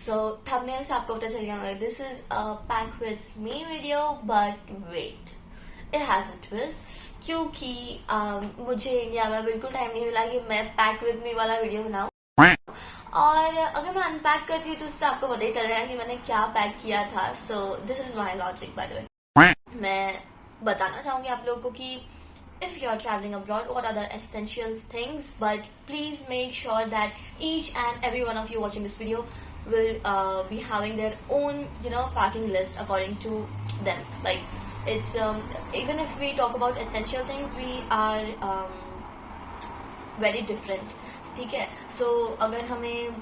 So thumbnail से आपको पता चल गया होगा, this is a pack with me video, but wait, it has a twist. क्योंकि मुझे इंडिया में बिल्कुल टाइम नहीं मिला कि मैं पैक विद मी वाला वीडियो बनाऊं, और अगर मैं अनपैक करती हूँ तो उससे आपको पता ही चल रहा है कि मैंने क्या पैक किया था. So this is my logic by the way. मैं बताना चाहूंगी आप लोगों को कि if you are traveling abroad, what are the essential things, but please make sure that each and every one of you watching this video will be having their own, packing list according to them. Like, it's even if we talk about essential things, we are very different. ठीक है. सो अगर हमें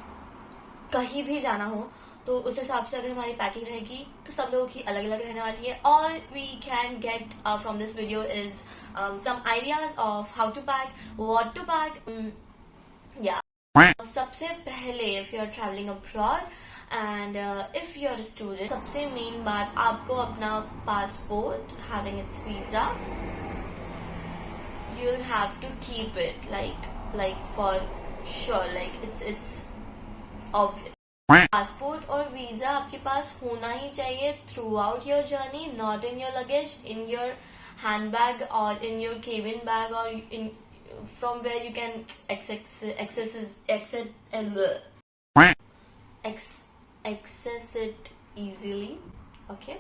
कहीं भी जाना हो तो उस हिसाब से अगर हमारी पैकिंग रहेगी तो सब लोगों की अलग अलग रहने वाली है. All we can get from this video is some ideas of how to pack, what to pack. Yeah सबसे पहले if you are travelling abroad and if you are a student, सबसे मेन बात, आपको अपना passport, having its visa, you will have to keep it like for sure, like it's obvious. Passport और visa आपके पास होना ही चाहिए throughout your journey, not in your luggage, in your hand bag और इन योर केबिन बैग, और in from where you can access it easily. Okay.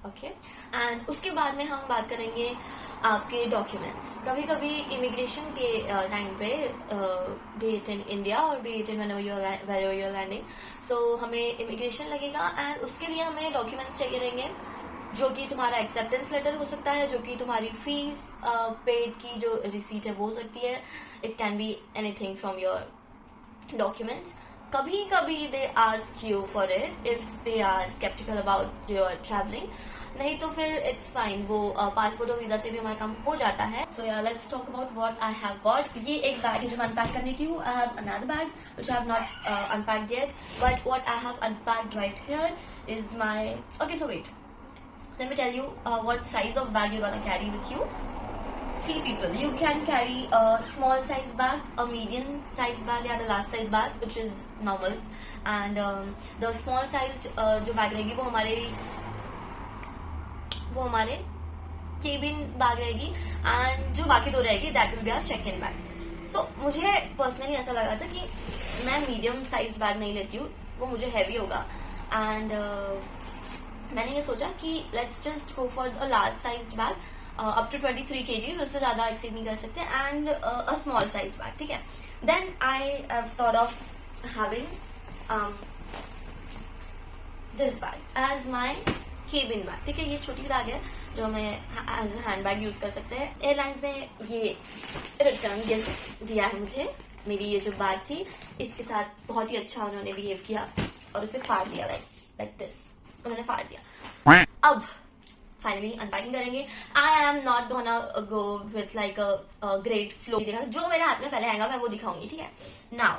Okay. And उसके बाद में हम बात करेंगे आपके डॉक्यूमेंट्स. कभी कभी इमिग्रेशन के टाइम पे, बी इट इन इंडिया और B it in wherever you're landing, सो हमें इमिग्रेशन लगेगा एंड उसके लिए हमें डॉक्यूमेंट्स चाहिए रहेंगे, जो कि तुम्हारा एक्सेप्टेंस लेटर हो सकता है, जो कि तुम्हारी फीस पेड की जो रिसीट है वो हो सकती है. It can be anything from your documents. कभी कभी they ask you for it if they are sceptical about your travelling. नहीं तो फिर इट्स फाइन, वो पासपोर्ट और वीजा से भी हमारा काम हो जाता है. So yeah let's talk about what I have got. ये एक बैग है जो मैं अनपैक करने की हूँ. I have another bag which I have not unpacked yet, but what I have unpacked right here is my. Okay, so wait, let me tell you what size of bag you gonna carry with you. See people, you can carry a small size bag, a medium size bag and a large size bag, which is normal, and the small sized जो bag रहेगी वो हमारे cabin bag रहेगी, and जो बाकी दो रहेगी that will be our check in bag. So मुझे पर्सनली ऐसा लगा था कि मैं मीडियम साइज बैग नहीं लेती हूँ, वो मुझे हैवी होगा, एंड मैंने ये सोचा कि let's just go for a large size bag up to 23 kg, उससे ज्यादा एक्सीड नहीं कर सकते, and a small size bag. ठीक है. Then I have thought of having this bag as my cabin bag. ठीक है. ये छोटी बैग है जो मैं as a hand bag use कर सकते हैं. एयरलाइंस ने ये रिटर्न गिफ्ट दिया है मुझे. मेरी ये जो बैग थी इसके साथ बहुत ही अच्छा उन्होंने बिहेव किया और उसे फाड़ दिया, लाइक दिस उन्होंने फाड़ दिया. अब फाइनली अनपैकिंग करेंगे. I am not gonna go with like a great flow. देखा जो मेरे हाथ में पहले आएगा मैं वो दिखाऊंगी. ठीक है. Now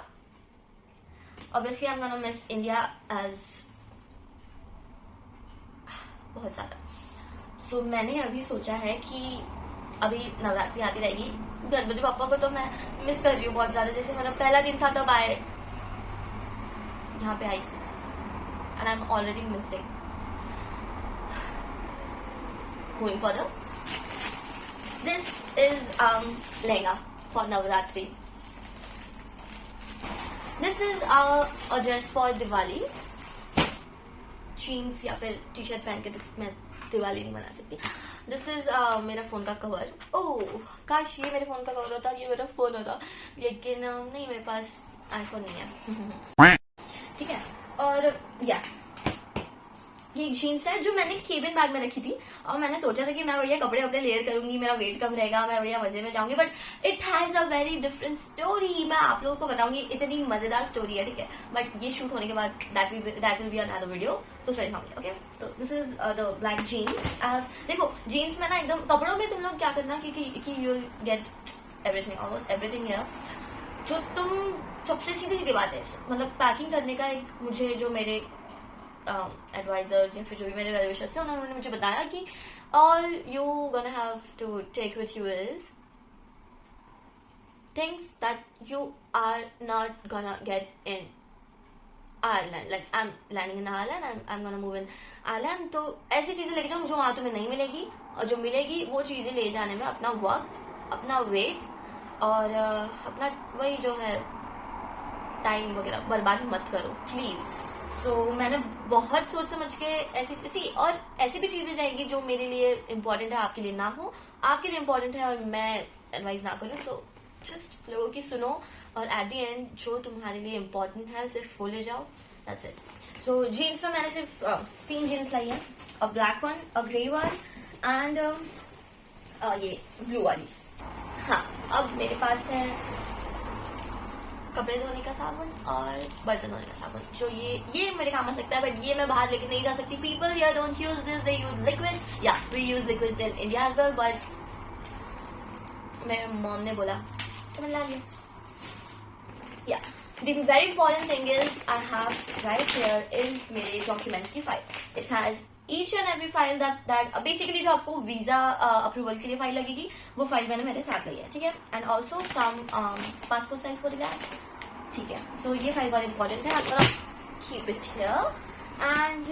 obviously I am gonna miss India as बहुत ज्यादा. सो मैंने अभी सोचा है कि अभी नवरात्रि आती रहेगी, गणपति पापा को तो मैं मिस कर रही हूँ बहुत ज्यादा. जैसे मतलब पहला दिन था तब आए, यहाँ पे आई, and I am already missing. Going further, this is lehenga for Navratri. This is a dress for Diwali. Jeans या फिर टी शर्ट पहन के तो मैं दिवाली नहीं मना सकती. दिस इज मेरा फोन का कवर. ओह काश ये मेरे फोन का कवर होता, ये मेरा फोन होता, लेकिन नहीं, मेरे पास आईफोन नहीं है. ठीक है. और या ये एक जीन्स है जो मैंने केबिन बैग में रखी थी, और मैंने सोचा था कि मैं बढ़िया कपड़े अपने लेयर करूंगी, मेरा वेट कम रहेगा, मैं बढ़िया मजे में जाऊंगी, but it has a very different story. मैं आप लोगों को बताऊंगी, इतनी मजेदार स्टोरी है. ठीक है. बट ये शूट होने के बाद that will be another video, तो उसमें दिखाऊंगी. ओके. तो this is the black jeans. देखो जीन्स में ना एकदम कपड़ों में तुम लोग क्या करना कि you will get everything, almost everything here. जो तुम सबसे सीधी सीधी बात है, मतलब पैकिंग करने का एक, मुझे जो मेरे एडवाइजर्स या फिर जो भी मेरे वेलविशर्स थे उन्होंने मुझे बताया कि all you gonna have to take with you is things that you are not gonna get in Ireland. Like I'm landing in Ireland, I'm gonna move in Ireland. तो ऐसी चीजें लेके जाओ जो वहां तुम्हें नहीं मिलेगी, और जो मिलेगी वो चीजें ले जाने में अपना वक्त, अपना वेट और अपना वही जो है टाइम वगैरह बर्बाद मत करो प्लीज. सो मैंने बहुत सोच समझ के ऐसी और ऐसी भी चीजें जाएगी जो मेरे लिए इम्पोर्टेंट है, आपके लिए ना हो, आपके लिए इम्पोर्टेंट है और मैं एडवाइस ना करूँ. तो जस्ट लोगों की सुनो और एट द एंड जो तुम्हारे लिए इम्पोर्टेंट है सिर्फ वो ले जाओ. That's it. सो जीन्स में मैंने सिर्फ 3 जीन्स लाई है, अ black one, a grey one and ये ब्लू वाली. हाँ, अब मेरे पास है कपड़े धोने का साबुन और बर्तन धोने का साबुन, जो ये मेरे काम आ सकता है, बट ये मैं बाहर लेके नहीं जा सकती. People here don't use this, they use liquids. Yeah we use liquids in India as well, but मेरे मॉम ने बोला तो मैं ला लिया. या the very important thing is I have right here is मेरे documents की file. It has each and every file that basically जो आपको वीजा अप्रूवल के लिए फाइल लगेगी वो फाइल मैंने मेरे साथ ली है, ठीक है. And also some passport size photographs, ठीक है. सो ये फाइल बहुत इंपॉर्टेंट है. I'm gonna keep it here and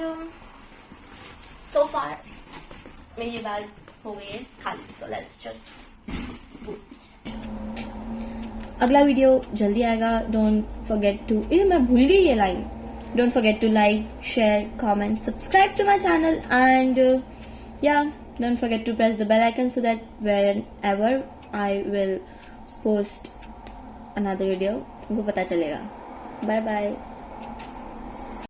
so far मेरी बैग हो गई है खाली. So let's just अगला वीडियो जल्दी आएगा. डोंट फॉरगेट टू, मैं भूल गई ये line. Don't forget to like, share, comment, subscribe to my channel and don't forget to press the bell icon so that whenever I will post another video तुमको पता चलेगा. Bye bye.